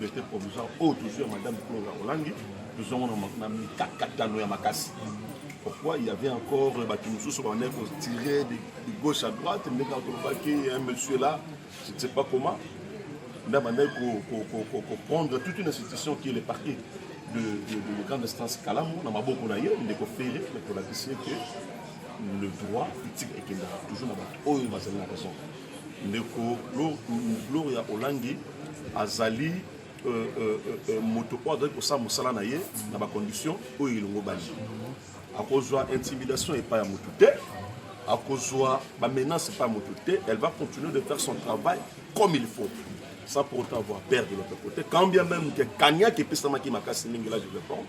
liberté provisoire, toujours Madame Gloria Olangi, nous avons mis 4 à Makassi. Pourquoi il y avait encore tiré de gauche à droite, un monsieur là, je ne sais pas comment, pour prendre toute une institution qui est le parquet de grande instance Kalamou, on a beaucoup d'ailleurs, on a fait pour la question que le droit éthique est toujours la raison. Ndeko Gloria Olangi Azali moto pour ça musala na ye na ba condition o ilongo bali à cause de intimidation et pas à mototé à cause de menace pas à mototé, elle va continuer de faire son travail comme il faut sans pour autant avoir peur de l'autre côté quand bien même que Kanya qui peut s'amaki makasi mingi là je vais prendre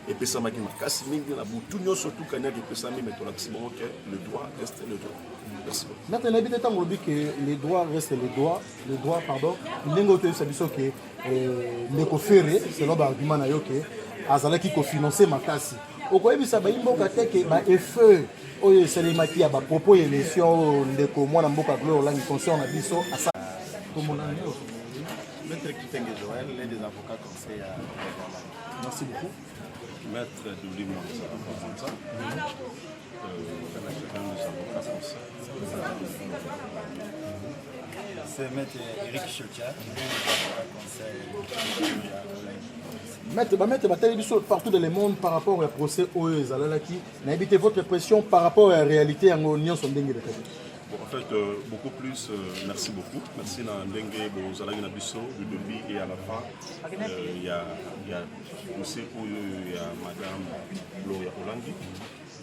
et puis s'amaki makasi mingi na butunyo surtout Kanya qui peut s'amaki mettre l'accent que le droit reste le droit. Maintenant, il dit que les droits restent les droits, pardon. Il y a des gens qui sont ferrés, c'est l'argument que Azalaki qui finance ma casse. Au cas où ça va y avoir que effet, c'est les matières, propos élection de comment on a gloire là, concerne à biso à ça. Maître Kitenge Joël, l'un des avocats conseillers à merci beaucoup. Maître Douli Mwanza. C'est Maître Eric Chotia, Maître, partout dans le monde par rapport au procès OE Zalalaki, n'habitez votre pression par rapport à la réalité en Union son dengue de En fait, beaucoup plus, merci beaucoup. Merci à Ndengue, Bozalagi Nabiso, du début et à la fin. Il y a aussi il y a Madame Gloria Olangi.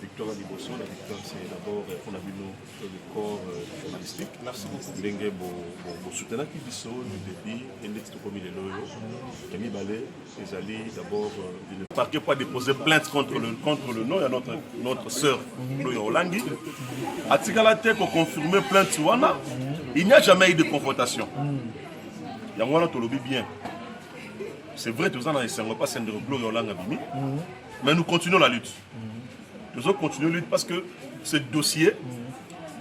Victoire Liboso, la victoire c'est d'abord pour le corps journalistique. Merci beaucoup. Ndengue soutenir Kibiso, du début, et net comme il est loyal. Camille Balé, Ezali, d'abord, le parquet pas déposer plainte contre le nom, il y a notre sœur Gloria Olangi. À Tigalate, pour confirmer plainte Wana, il n'y a jamais eu de confrontation. Il y a un lobby bien. C'est vrai, tout ça, on ne va pas s'indre Gloria Olangi, mais nous continuons la lutte. Nous allons continuer la lutte parce que ce dossier,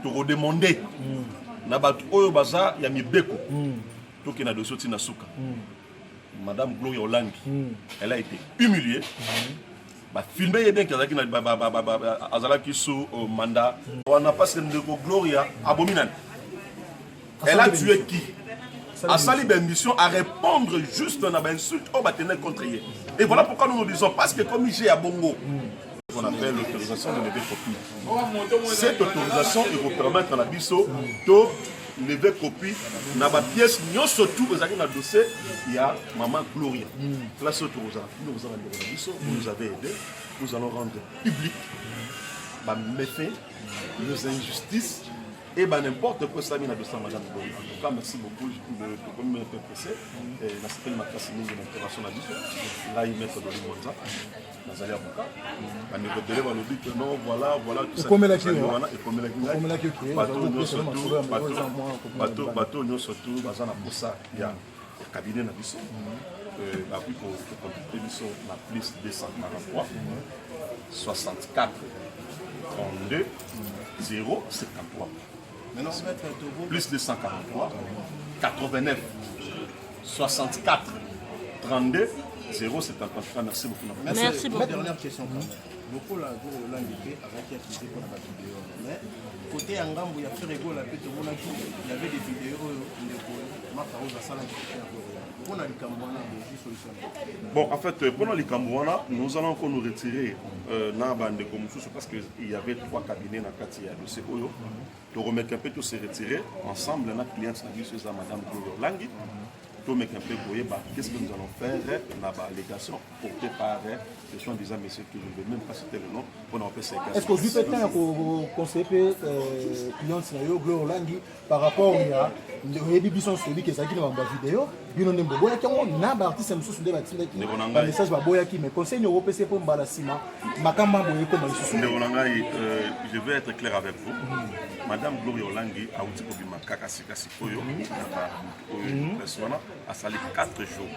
tu redemandé, Oyo Baza, il y a mis Beko, tout qui est dans le dossier de Nasuka. Madame Gloria Olangi, elle a été humiliée. Filmé et bien qu'il y a qui sous mandat. On n'a pas cette Gloria abominable. Elle a tué qui? A sali une mission à répondre juste à une insulte au bâtonnet contre elle. Et voilà pourquoi nous nous disons, parce que comme j'ai à Bongo, on appelle l'autorisation de lever copie. Cette autorisation, il va permettre à la BISO de lever copie. Dans la pièce, nous surtout, vous avez un dossier, il y a Maman Gloria. Là, c'est autorisation. Vous nous avez aidé. Nous allons rendre public les méfaits, les injustices et n'importe quoi ça mine à 200 Madame Gloria. En tout cas, merci beaucoup. Je peux me faire presser. La certaine macasse de l'intégration à BISO. Là, il met dans le Mwanza. Dans les avocats, on nous dit que non, voilà, tout ça. Bateau, nous surtout, il y a un cabinet dans Bissau. Puis pour contacter Bissau, la plus 243 64 32 0 73. Plus 243 89 64 32 0,73. Merci beaucoup. Merci beaucoup. Dernière question quand même. Beaucoup la l'indiqué avec qui a utilisé pour la vidéo. Mais côté Angambo, il y a fait rigolo la pète mon acquis. Il y avait des vidéos de Martha Rosa Salah qui fait pour la Licambouana des solutions. Bon, en fait, pendant les Cambouana, nous allons encore nous retirer dans la bande de Komoussou parce qu'il y avait 3 cabinets dans le quartier de Sekoyo. Nous remettre un peu tous se retirer ensemble. Notre cliente n'a vu sur Madame Gloria Olangi. Qu'est-ce que nous allons faire dans la allégation portée par les soi-disant messieurs qui ne veulent même pas citer le nom pour en faire ces cas. Est-ce que vous pouvez conseiller client Gloria Olangi par rapport à l'édition celui qui est dans la vidéo il y a un artiste qui a un message mais conseil au PC pour Mbalasima je vais être clair avec vous. Madame Gloria Olangi a outil pour Bimakakasikoyo a sali 4 jours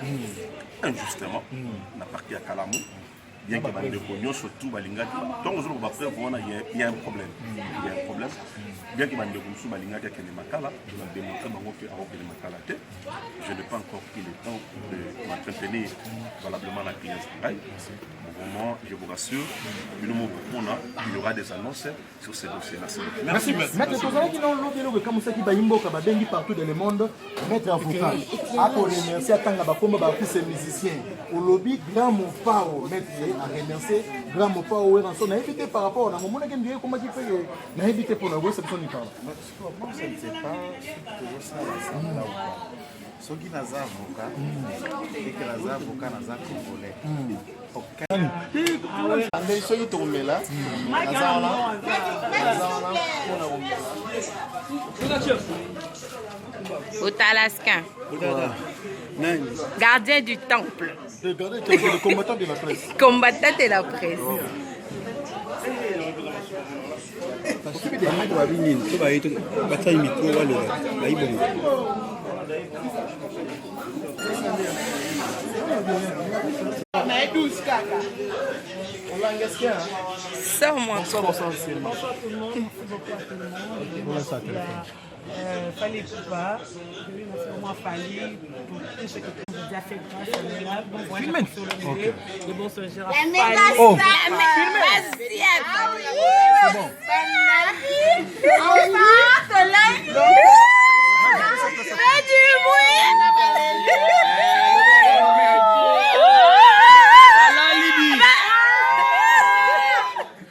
injustement na parti à Kalamou bien que bandeko nyonso tout balingaki donc ozolo ba preuve wana il y a un problème bien que bandeko musu balingaki akende makala na démontrer bango ke akokende makala te je n'ai pas encore pris le temps de m'entretenir valablement la clientèle travail moment je vous rassure il y aura des annonces sur ces dossiers là. Merci maître tozala qui non lobelo que comme ça qui ba imboka ba bengi partout dans le monde maître avocat a pour remercier atanga ba komba ba fils musicien au lobby grand mopao maître a remercier grand mopao ouais dans son invité par rapport na momona ke ndiye comment qui fait na invité pour na go cette sonne parle moi je ne sais pas ce qui naza avocat et que naza avocat naza congolais ande soki tokomela naza wana Otalaskin, gardien du temple, le combattant de la presse combattant de la presse. Sors-moi. Fallait pas, moi fallait pour tout ce que tu as fait grâce à moi. Bon, sur le milieu, le bon se gère. Oh,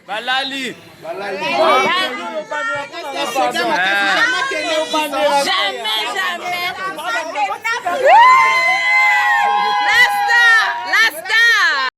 Balali. jamais.